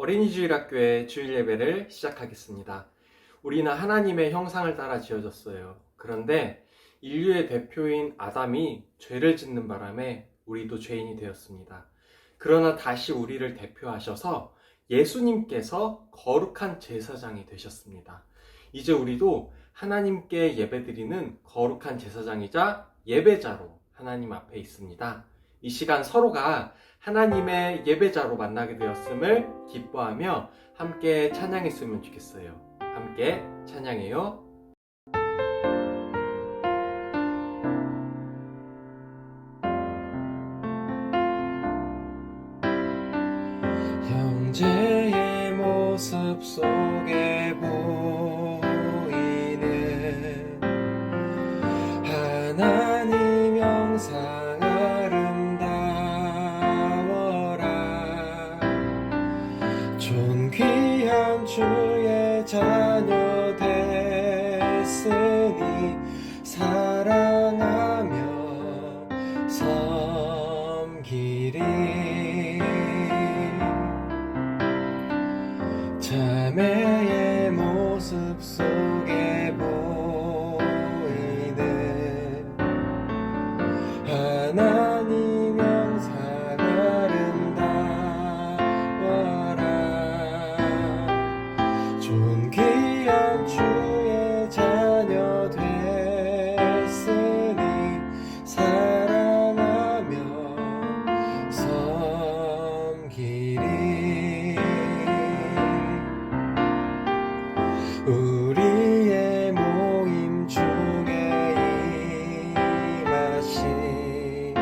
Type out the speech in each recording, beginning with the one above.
어린이주일학교의 주일 예배를 시작하겠습니다. 우리는 하나님의 형상을 따라 지어졌어요. 그런데 인류의 대표인 아담이 죄를 짓는 바람에 우리도 죄인이 되었습니다. 그러나 다시 우리를 대표하셔서 예수님께서 거룩한 제사장이 되셨습니다. 이제 우리도 하나님께 예배드리는 거룩한 제사장이자 예배자로 하나님 앞에 있습니다. 이 시간 서로가 하나님의 예배자로 만나게 되었음을 기뻐하며 함께 찬양했으면 좋겠어요. 함께 찬양해요. 형제의 모습 속에 보이는 하나님 형상 아름다워라. 존귀한 주의 자녀 됐으니 사랑하며 섬기리. 자매의 모습 속에 보이는 하나님 형상 아름다워라. 존귀한 주의 자녀 됐으니 사랑하며 섬기리. 우리의 모임 중에 임하신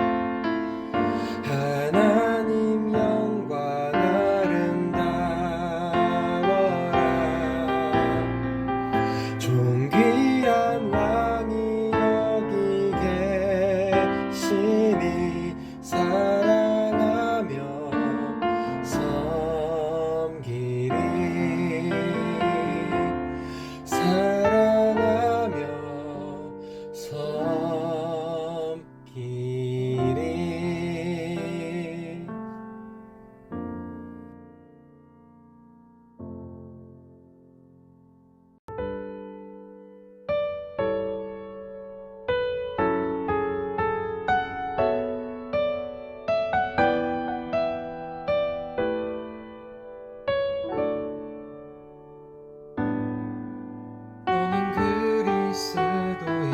하나님 영광 아름다워라. 존귀한 왕이 여기 계시니 사랑하며 섬기리. 사랑하며 섬기리. 너는 그리스도의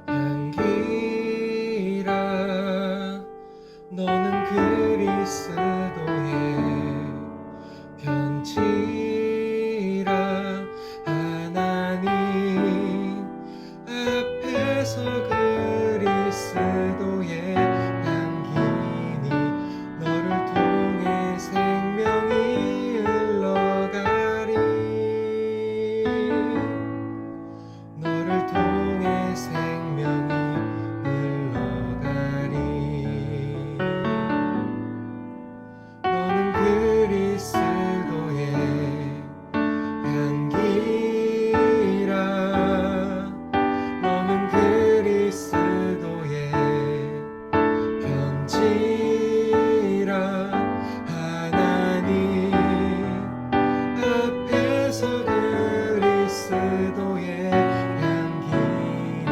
향기라. 너는 그리스도의 편지라. 하나님 앞에서 그리스도의 향기니 너를 통해 생명이 흘러가리. 너를 통해 생명이 흘러가리. 너는 그리스도의 향기라. 너는 그리스도의 편지라. 하나님 앞에서 그리스도의 향기니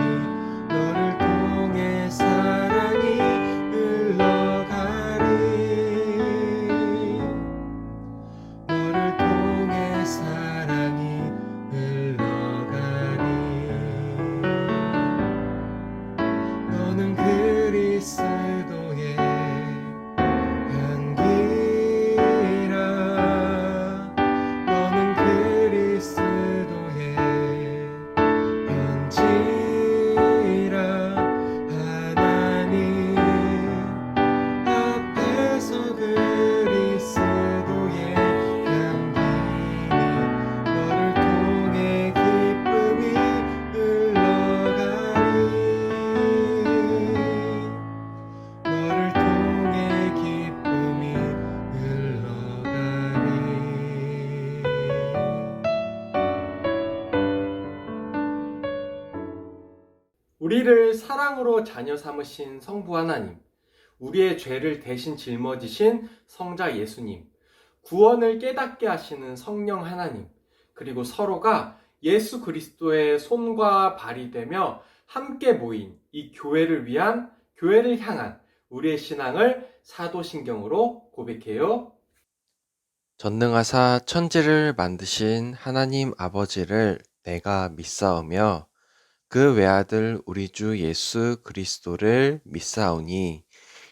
너를 통해 사랑이 흘러가리. 너를 통해 사랑이 흘러가리. 너는 그리스도의 향기라. 너는 그리스도의 편지라. 하나님 앞에서 그리스도의 향기니 너를 통해 기쁨이 흘러가리. 너를 통해 기쁨이 흘러가리. 우리를 사랑으로 자녀 삼으신 성부 하나님, 우리의 죄를 대신 짊어지신 성자 예수님, 구원을 깨닫게 하시는 성령 하나님, 그리고 서로가 예수 그리스도의 손과 발이 되며 함께 모인 이 교회를 향한 우리의 신앙을 사도신경으로 고백해요. 전능하사 천지를 만드신 하나님 아버지를 내가 믿사오며 그 외아들 우리 주 예수 그리스도를 믿사오니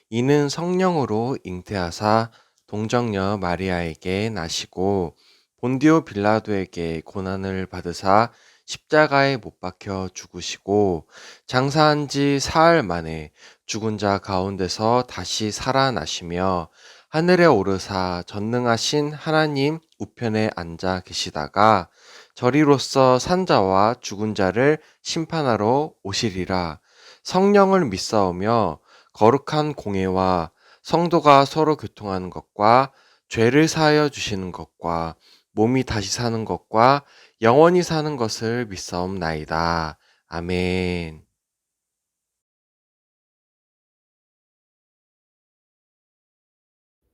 이는 성령으로 잉태하사 동정녀 마리아에게 나시고 본디오 빌라도에게 고난을 받으사 십자가에 못 박혀 죽으시고 장사한 지 사흘 만에 죽은 자 가운데서 다시 살아나시며 하늘에 오르사 전능하신 하나님 우편에 앉아 계시다가 저리로서 산자와 죽은 자를 심판하러 오시리라. 성령을 믿사오며 거룩한 공예와 성도가 서로 교통하는 것과 죄를 사하여 주시는 것과 몸이 다시 사는 것과 영원히 사는 것을 믿사옵나이다. 아멘.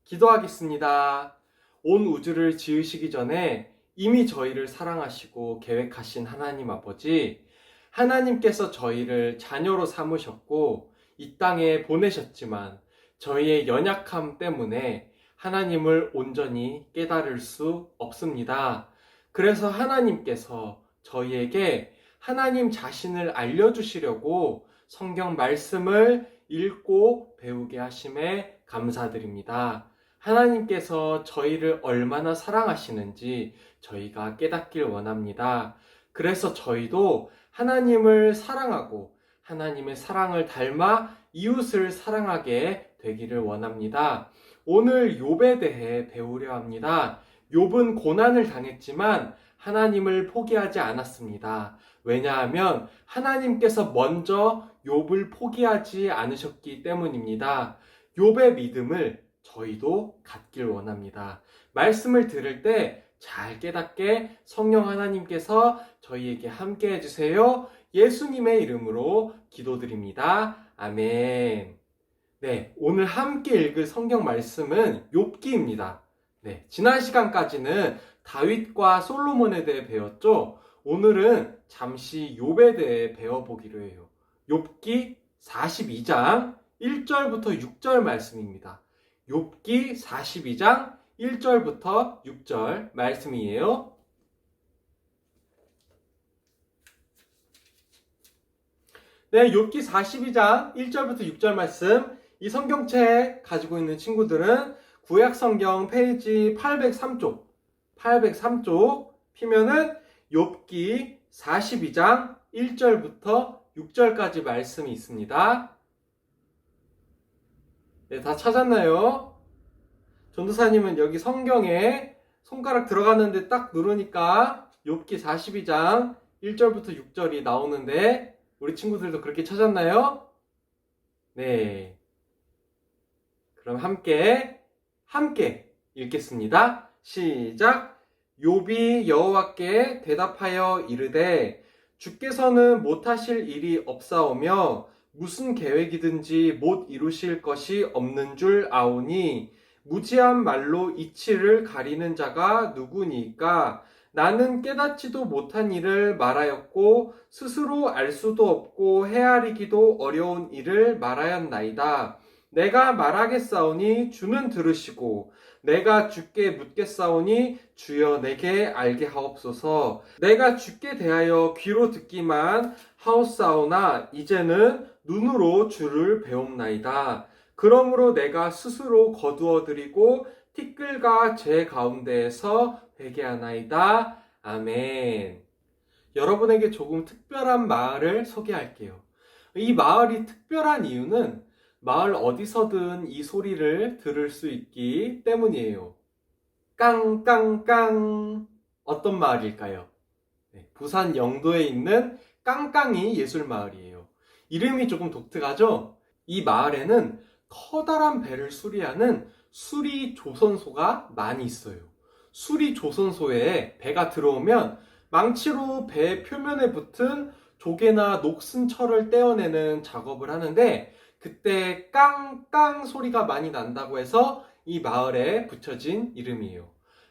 기도하겠습니다. 온 우주를 지으시기 전에 이미 저희를 사랑하시고 계획하신 하나님 아버지, 하나님께서 저희를 자녀로 삼으셨고 이 땅에 보내셨지만 저희의 연약함 때문에 하나님을 온전히 깨달을 수 없습니다. 그래서 하나님께서 저희에게 하나님 자신을 알려주시려고 성경 말씀을 읽고 배우게 하심에 감사드립니다. 하나님께서 저희를 얼마나 사랑하시는지 저희가 깨닫길 원합니다. 그래서 저희도 하나님을 사랑하고 하나님의 사랑을 닮아 이웃을 사랑하게 되기를 원합니다. 오늘 욥에 대해 배우려 합니다. 욥은 고난을 당했지만 하나님을 포기하지 않았습니다. 왜냐하면 하나님께서 먼저 욥을 포기하지 않으셨기 때문입니다. 욥의 믿음을 저희도 갖길 원합니다. 말씀을 들을 때 잘 깨닫게 성령 하나님께서 저희에게 함께 해주세요. 예수님의 이름으로 기도드립니다. 아멘. 네, 오늘 함께 읽을 성경 말씀은 욥기입니다. 네, 지난 시간까지는 다윗과 솔로몬에 대해 배웠죠. 오늘은 잠시 욥에 대해 배워보기로 해요. 욥기 42장 1절부터 6절 말씀입니다. 욥기 42장 1절부터 6절 말씀이에요. 네, 욥기 42장 1절부터 6절 말씀. 이 성경책 가지고 있는 친구들은 구약 성경 페이지 803쪽 피면은 욥기 42장 1절부터 6절까지 말씀이 있습니다. 네, 다 찾았나요? 전도사님은 여기 성경에 손가락 들어갔는데 딱 누르니까 욥기 42장 1절부터 6절이 나오는데 우리 친구들도 그렇게 찾았나요? 네. 그럼 함께 읽겠습니다. 시작. 욥이 여호와께 대답하여 이르되 주께서는 못하실 일이 없사오며 무슨 계획이든지 못 이루실 것이 없는 줄 아오니 무지한 말로 이치를 가리는 자가 누구니까? 나는 깨닫지도 못한 일을 말하였고 스스로 알 수도 없고 헤아리기도 어려운 일을 말하였나이다. 내가 말하겠사오니 주는 들으시고 내가 주께 묻겠사오니 주여 내게 알게 하옵소서. 내가 주께 대하여 귀로 듣기만 하옵사오나 이제는 눈으로 주를 배웁나이다. 그러므로 내가 스스로 거두어드리고 티끌과 제 가운데에서 회개하나이다. 아멘. 여러분에게 조금 특별한 마을을 소개할게요. 이 마을이 특별한 이유는 마을 어디서든 이 소리를 들을 수 있기 때문이에요. 깡깡깡. 어떤 마을일까요? 네, 부산 영도에 있는 깡깡이 예술마을이에요. 이름이 조금 독특하죠? 이 마을에는 커다란 배를 수리하는 수리조선소가 많이 있어요. 수리조선소에 배가 들어오면 망치로 배 표면에 붙은 조개나 녹슨 철을 떼어내는 작업을 하는데 그때 깡깡 소리가 많이 난다고 해서 이 마을에 붙여진 이름이에요.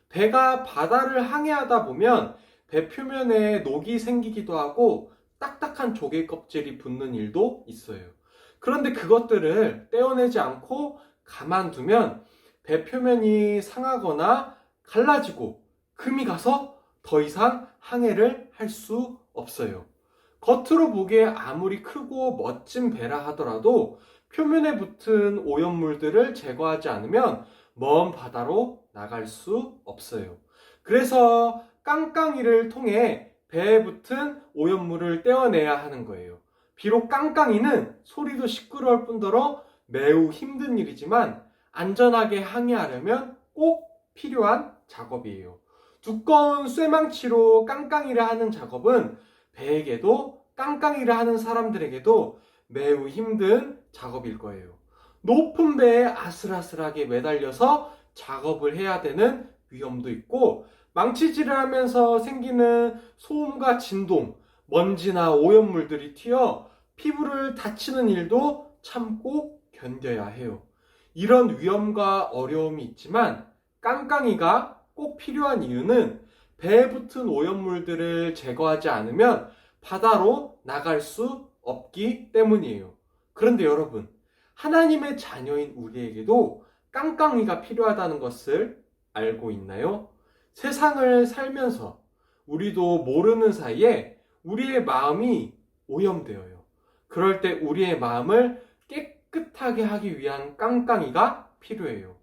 배가 바다를 항해하다 보면 배 표면에 녹이 생기기도 하고 딱딱한 조개 껍질이 붙는 일도 있어요. 그런데 그것들을 떼어내지 않고 가만두면 배 표면이 상하거나 갈라지고 금이 가서 더 이상 항해를 할 수 없어요. 겉으로 보기에 아무리 크고 멋진 배라 하더라도 표면에 붙은 오염물들을 제거하지 않으면 먼 바다로 나갈 수 없어요. 그래서 깡깡이를 통해 배에 붙은 오염물을 떼어내야 하는 거예요. 비록 깡깡이는 소리도 시끄러울 뿐더러 매우 힘든 일이지만 안전하게 항해하려면 꼭 필요한 작업이에요. 두꺼운 쇠망치로 깡깡이를 하는 작업은 배에게도 깡깡이를 하는 사람들에게도 매우 힘든 작업일 거예요. 높은 배에 아슬아슬하게 매달려서 작업을 해야 되는 위험도 있고 망치질을 하면서 생기는 소음과 진동, 먼지나 오염물들이 튀어 피부를 다치는 일도 참고 견뎌야 해요. 이런 위험과 어려움이 있지만 깡깡이가 꼭 필요한 이유는 배에 붙은 오염물들을 제거하지 않으면 바다로 나갈 수 없기 때문이에요. 그런데 여러분, 하나님의 자녀인 우리에게도 깡깡이가 필요하다는 것을 알고 있나요? 세상을 살면서 우리도 모르는 사이에 우리의 마음이 오염되어요. 그럴 때 우리의 마음을 깨끗하게 하기 위한 깡깡이가 필요해요.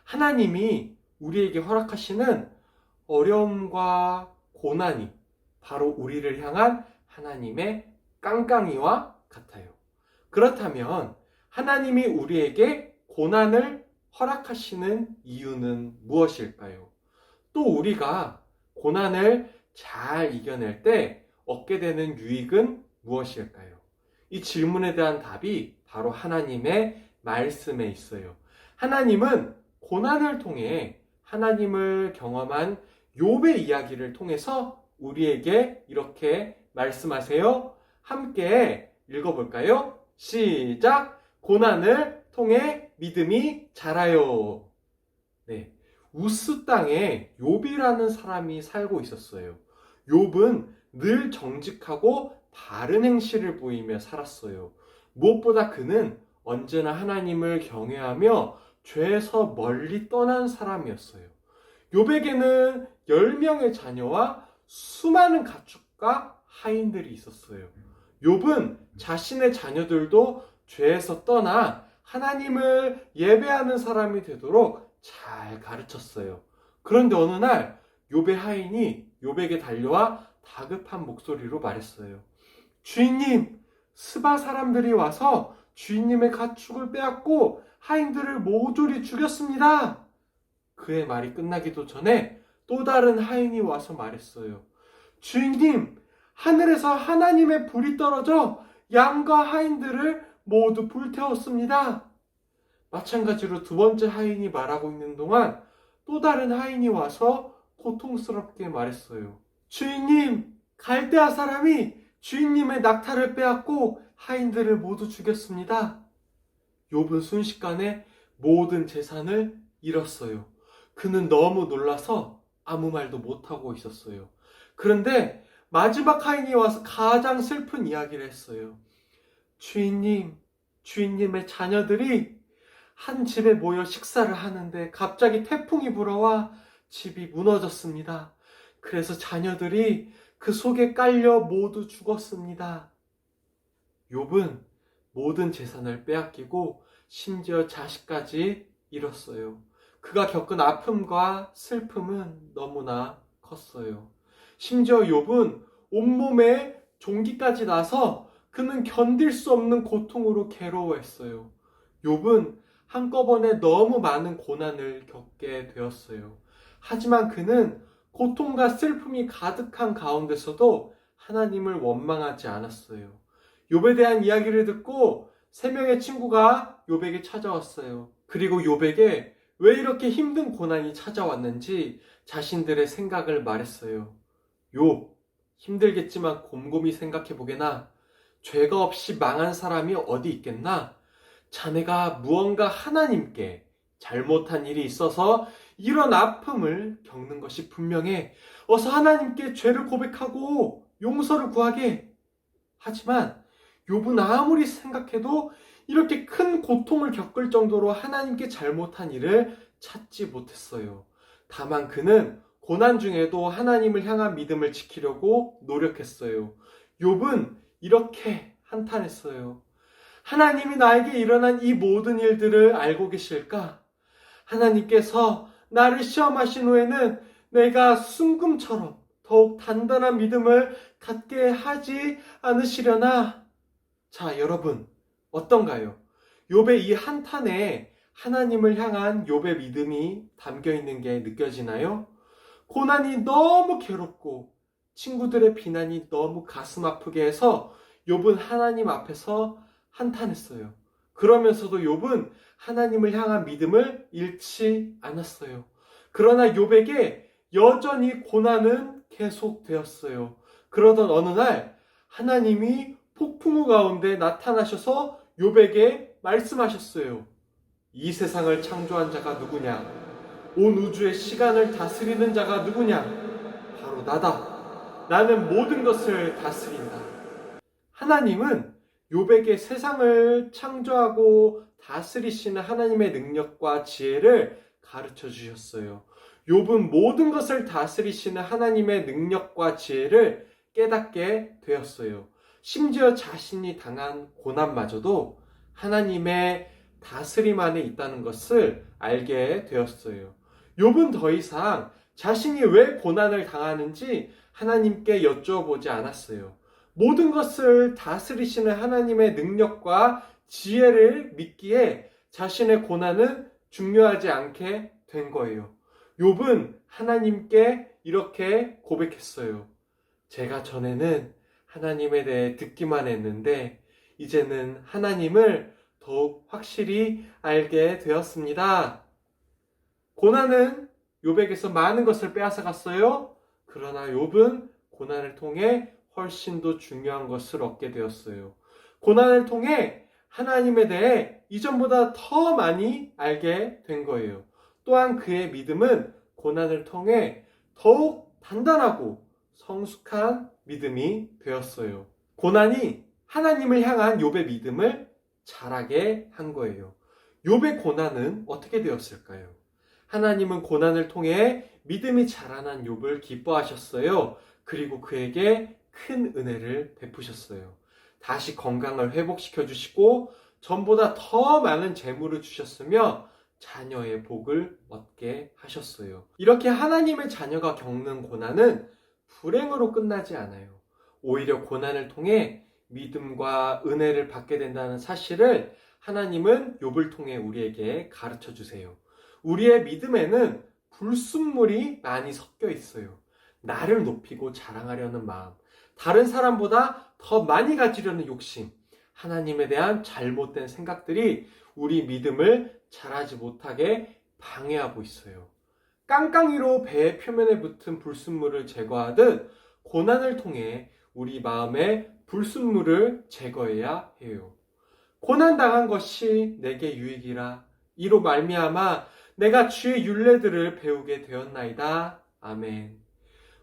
하나님이 우리에게 허락하시는 어려움과 고난이 바로 우리를 향한 하나님의 깡깡이와 같아요. 그렇다면 하나님이 우리에게 고난을 허락하시는 이유는 무엇일까요? 또 우리가 고난을 잘 이겨낼 때 얻게 되는 유익은 무엇일까요? 이 질문에 대한 답이 바로 하나님의 말씀에 있어요. 하나님은 고난을 통해 하나님을 경험한 욥의 이야기를 통해서 우리에게 이렇게 말씀하세요. 함께 읽어볼까요? 시작! 고난을 통해 믿음이 자라요. 네, 우스 땅에 욥이라는 사람이 살고 있었어요. 욥은 늘 정직하고 바른 행실을 보이며 살았어요. 무엇보다 그는 언제나 하나님을 경외하며 죄에서 멀리 떠난 사람이었어요. 욥에게는 10명의 자녀와 수많은 가축과 하인들이 있었어요. 욥은 자신의 자녀들도 죄에서 떠나 하나님을 예배하는 사람이 되도록 잘 가르쳤어요. 그런데 어느 날 욥의 하인이 욥에게 달려와 다급한 목소리로 말했어요. 주인님, 스바 사람들이 와서 주인님의 가축을 빼앗고 하인들을 모조리 죽였습니다. 그의 말이 끝나기도 전에 또 다른 하인이 와서 말했어요. 주인님, 하늘에서 하나님의 불이 떨어져 양과 하인들을 모두 불태웠습니다. 마찬가지로 두 번째 하인이 말하고 있는 동안 또 다른 하인이 와서 고통스럽게 말했어요. 주인님, 갈대아 사람이 주인님의 낙타를 빼앗고 하인들을 모두 죽였습니다. 욥은 순식간에 모든 재산을 잃었어요. 그는 너무 놀라서 아무 말도 못하고 있었어요. 그런데 마지막 하인이 와서 가장 슬픈 이야기를 했어요. 주인님, 주인님의 자녀들이 한 집에 모여 식사를 하는데 갑자기 태풍이 불어와 집이 무너졌습니다. 그래서 자녀들이 그 속에 깔려 모두 죽었습니다. 욥은 모든 재산을 빼앗기고 심지어 자식까지 잃었어요. 그가 겪은 아픔과 슬픔은 너무나 컸어요. 심지어 욥은 온몸에 종기까지 나서 그는 견딜 수 없는 고통으로 괴로워했어요. 욥은 한꺼번에 너무 많은 고난을 겪게 되었어요. 하지만 그는 고통과 슬픔이 가득한 가운데서도 하나님을 원망하지 않았어요. 욥에 대한 이야기를 듣고 3명의 친구가 욥에게 찾아왔어요. 그리고 욥에게 왜 이렇게 힘든 고난이 찾아왔는지 자신들의 생각을 말했어요. 욥, 힘들겠지만 곰곰이 생각해보게나. 죄가 없이 망한 사람이 어디 있겠나? 자네가 무언가 하나님께 잘못한 일이 있어서 이런 아픔을 겪는 것이 분명해. 어서 하나님께 죄를 고백하고 용서를 구하게. 하지만 욥은 아무리 생각해도 이렇게 큰 고통을 겪을 정도로 하나님께 잘못한 일을 찾지 못했어요. 다만 그는 고난 중에도 하나님을 향한 믿음을 지키려고 노력했어요. 욥은 이렇게 한탄했어요. 하나님이 나에게 일어난 이 모든 일들을 알고 계실까? 하나님께서 나를 시험하신 후에는 내가 순금처럼 더욱 단단한 믿음을 갖게 하지 않으시려나? 자, 여러분, 어떤가요? 욥의 이 한탄에 하나님을 향한 욥의 믿음이 담겨 있는 게 느껴지나요? 고난이 너무 괴롭고 친구들의 비난이 너무 가슴 아프게 해서 욥은 하나님 앞에서 한탄했어요. 그러면서도 욥은 하나님을 향한 믿음을 잃지 않았어요. 그러나 욥에게 여전히 고난은 계속되었어요. 그러던 어느 날 하나님이 폭풍우 가운데 나타나셔서 욥에게 말씀하셨어요. 이 세상을 창조한 자가 누구냐? 온 우주의 시간을 다스리는 자가 누구냐? 바로 나다. 나는 모든 것을 다스린다. 하나님은 욥에게 세상을 창조하고 다스리시는 하나님의 능력과 지혜를 가르쳐 주셨어요. 욥은 모든 것을 다스리시는 하나님의 능력과 지혜를 깨닫게 되었어요. 심지어 자신이 당한 고난마저도 하나님의 다스림 안에 있다는 것을 알게 되었어요. 욥은 더 이상 자신이 왜 고난을 당하는지 하나님께 여쭈어보지 않았어요. 모든 것을 다스리시는 하나님의 능력과 지혜를 믿기에 자신의 고난은 중요하지 않게 된 거예요. 욥은 하나님께 이렇게 고백했어요. 제가 전에는 하나님에 대해 듣기만 했는데 이제는 하나님을 더욱 확실히 알게 되었습니다. 고난은 욥에게서 많은 것을 빼앗아갔어요. 그러나 욥은 고난을 통해 훨씬 더 중요한 것을 얻게 되었어요. 고난을 통해 하나님에 대해 이전보다 더 많이 알게 된 거예요. 또한 그의 믿음은 고난을 통해 더욱 단단하고 성숙한 믿음이 되었어요. 고난이 하나님을 향한 욥의 믿음을 자라게 한 거예요. 욥의 고난은 어떻게 되었을까요? 하나님은 고난을 통해 믿음이 자라난 욥을 기뻐하셨어요. 그리고 그에게 큰 은혜를 베푸셨어요. 다시 건강을 회복시켜 주시고 전보다 더 많은 재물을 주셨으며 자녀의 복을 얻게 하셨어요. 이렇게 하나님의 자녀가 겪는 고난은 불행으로 끝나지 않아요. 오히려 고난을 통해 믿음과 은혜를 받게 된다는 사실을 하나님은 욥을 통해 우리에게 가르쳐 주세요. 우리의 믿음에는 불순물이 많이 섞여 있어요. 나를 높이고 자랑하려는 마음, 다른 사람보다 더 많이 가지려는 욕심, 하나님에 대한 잘못된 생각들이 우리 믿음을 자라지 못하게 방해하고 있어요. 깡깡이로 배의 표면에 붙은 불순물을 제거하듯 고난을 통해 우리 마음의 불순물을 제거해야 해요. 고난당한 것이 내게 유익이라 이로 말미암아 내가 주의 율례들을 배우게 되었나이다. 아멘.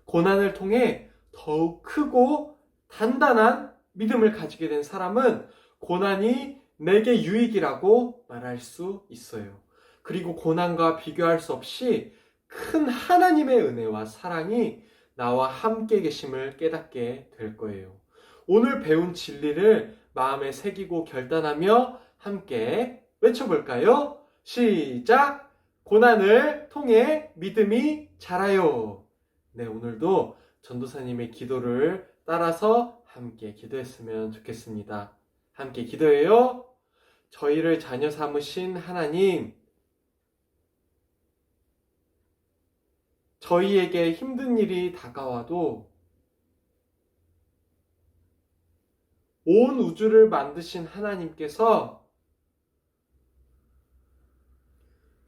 고난을 통해 더욱 크고 단단한 믿음을 가지게 된 사람은 고난이 내게 유익이라고 말할 수 있어요. 그리고 고난과 비교할 수 없이 큰 하나님의 은혜와 사랑이 나와 함께 계심을 깨닫게 될 거예요. 오늘 배운 진리를 마음에 새기고 결단하며 함께 외쳐볼까요? 시작! 고난을 통해 믿음이 자라요. 네, 오늘도 전도사님의 기도를 따라서 함께 기도했으면 좋겠습니다. 함께 기도해요. 저희를 자녀 삼으신 하나님, 저희에게 힘든 일이 다가와도 온 우주를 만드신 하나님께서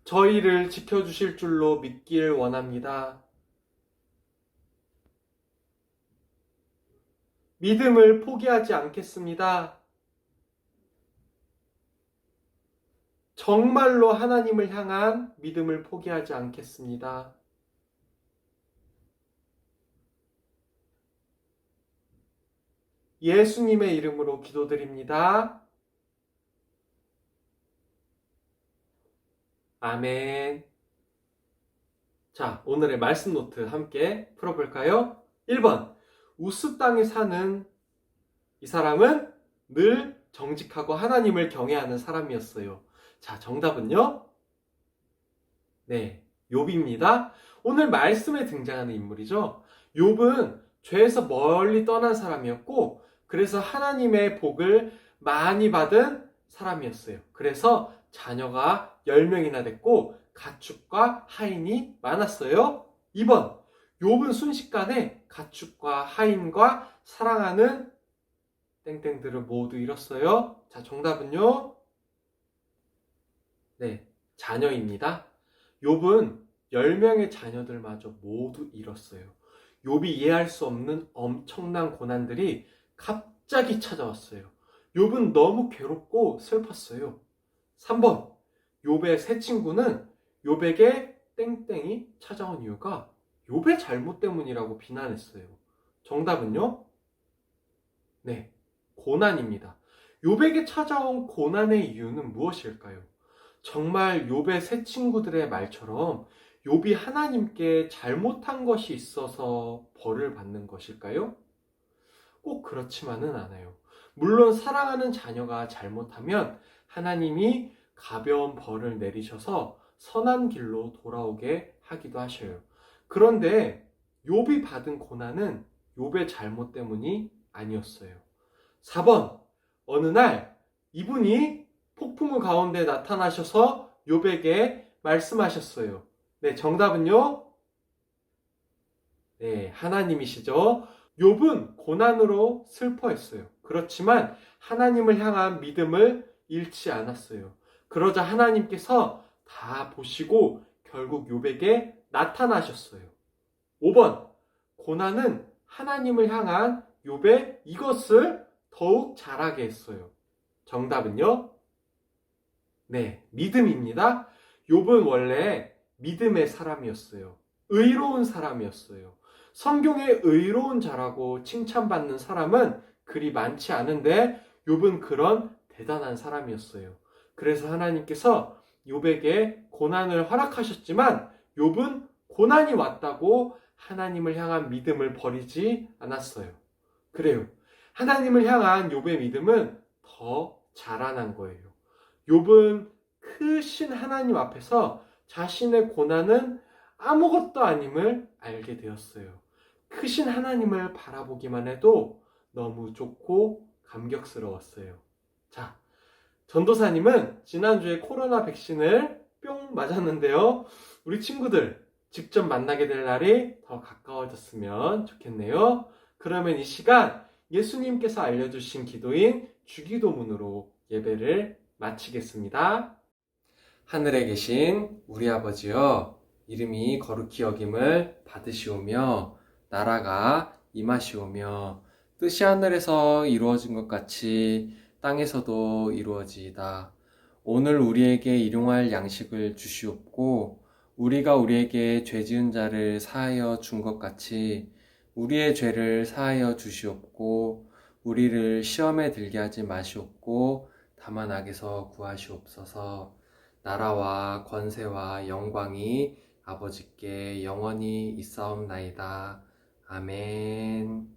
저희를 지켜주실 줄로 믿길 원합니다. 믿음을 포기하지 않겠습니다. 정말로 하나님을 향한 믿음을 포기하지 않겠습니다. 예수님의 이름으로 기도드립니다. 아멘. 자, 오늘의 말씀 노트 함께 풀어볼까요? 1번, 우스 땅에 사는 이 사람은 늘 정직하고 하나님을 경외하는 사람이었어요. 자, 정답은요? 네, 욥입니다. 오늘 말씀에 등장하는 인물이죠. 욥은 죄에서 멀리 떠난 사람이었고, 그래서 하나님의 복을 많이 받은 사람이었어요. 그래서 자녀가 10명이나 됐고, 가축과 하인이 많았어요. 2번, 욥은 순식간에 가축과 하인과 사랑하는 땡땡들을 모두 잃었어요. 자, 정답은요? 네, 자녀입니다. 욥은 10명의 자녀들마저 모두 잃었어요. 욥이 이해할 수 없는 엄청난 고난들이 갑자기 찾아왔어요. 욥은 너무 괴롭고 슬펐어요. 3번, 욥의 세 친구는 욥에게 땡땡이 찾아온 이유가 욥의 잘못 때문이라고 비난했어요. 정답은요? 네, 고난입니다. 욥에게 찾아온 고난의 이유는 무엇일까요? 정말 욥의 세 친구들의 말처럼 욥이 하나님께 잘못한 것이 있어서 벌을 받는 것일까요? 꼭 그렇지만은 않아요. 물론 사랑하는 자녀가 잘못하면 하나님이 가벼운 벌을 내리셔서 선한 길로 돌아오게 하기도 하셔요. 그런데 욥이 받은 고난은 욥의 잘못 때문이 아니었어요. 4번, 어느 날 이분이 폭풍우 가운데 나타나셔서 욥에게 말씀하셨어요. 네, 정답은요? 네, 하나님이시죠. 욥은 고난으로 슬퍼했어요. 그렇지만 하나님을 향한 믿음을 잃지 않았어요. 그러자 하나님께서 다 보시고 결국 욥에게 나타나셨어요. 5번, 고난은 하나님을 향한 욥의 이것을 더욱 잘하게 했어요. 정답은요? 네, 믿음입니다. 욥은 원래 믿음의 사람이었어요. 의로운 사람이었어요. 성경에 의로운 자라고 칭찬받는 사람은 그리 많지 않은데 욥은 그런 대단한 사람이었어요. 그래서 하나님께서 욥에게 고난을 허락하셨지만 욥은 고난이 왔다고 하나님을 향한 믿음을 버리지 않았어요. 그래요. 하나님을 향한 욥의 믿음은 더 자라난 거예요. 욥은 크신 하나님 앞에서 자신의 고난은 아무것도 아님을 알게 되었어요. 크신 하나님을 바라보기만 해도 너무 좋고 감격스러웠어요. 자, 전도사님은 지난주에 코로나 백신을 뿅 맞았는데요. 우리 친구들 직접 만나게 될 날이 더 가까워졌으면 좋겠네요. 그러면 이 시간 예수님께서 알려주신 기도인 주기도문으로 예배를 마치겠습니다. 하늘에 계신 우리 아버지여, 이름이 거룩히 여김을 받으시오며 나라가 임하시오며 뜻이 하늘에서 이루어진 것 같이 땅에서도 이루어지이다. 오늘 우리에게 일용할 양식을 주시옵고 우리가 우리에게 죄 지은 자를 사하여 준 것 같이 우리의 죄를 사하여 주시옵고 우리를 시험에 들게 하지 마시옵고 다만 악에서 구하시옵소서. 나라와 권세와 영광이 아버지께 영원히 있사옵나이다. 아멘.